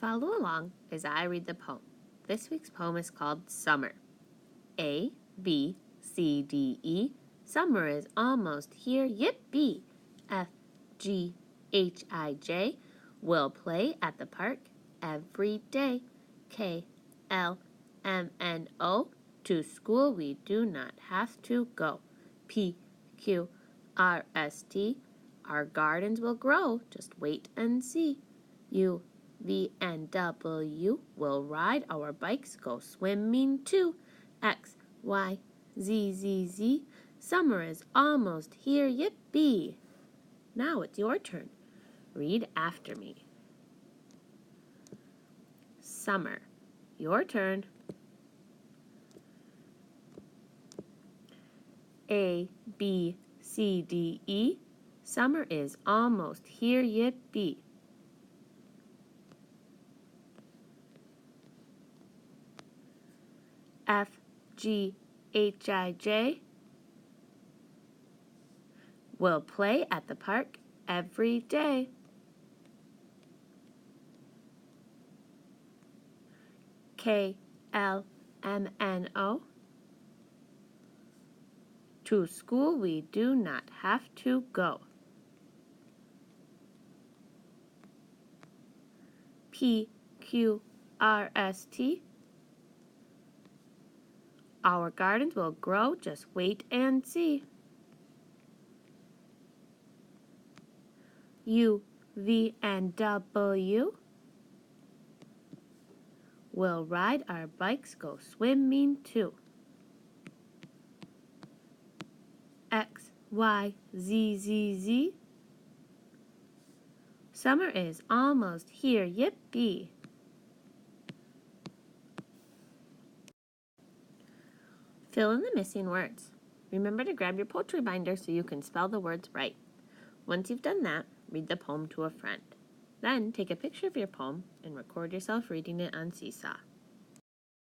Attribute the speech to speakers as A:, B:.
A: Follow along as I read the poem. This week's poem is called Summer. A, B, C, D, E. Summer is almost here, yippee! F, G, H, I, J. We'll play at the park every day. K, L, M, N, O. To school we do not have to go. P, Q, R, S, T. Our gardens will grow, just wait and see. U, V, and W. Will ride our bikes, go swimming too. X, Y, Z, Z, Z. Summer is almost here, yippee! Now it's your turn. Read after me. Summer. Your turn. A, B, C, D, E. Summer is almost here, yippee! F, G, H, I, J. We'll play at the park every day. K, L, M, N, O. To school we do not have to go. P, Q, R, S, T. Our gardens will grow, just wait and see. U, V, and W. We'll ride our bikes, go swimming too. X, Y, Z, Z, Z. Summer is almost here, yippee! Fill in the missing words. Remember to grab your poetry binder so you can spell the words right. Once you've done that, read the poem to a friend. Then take a picture of your poem and record yourself reading it on Seesaw.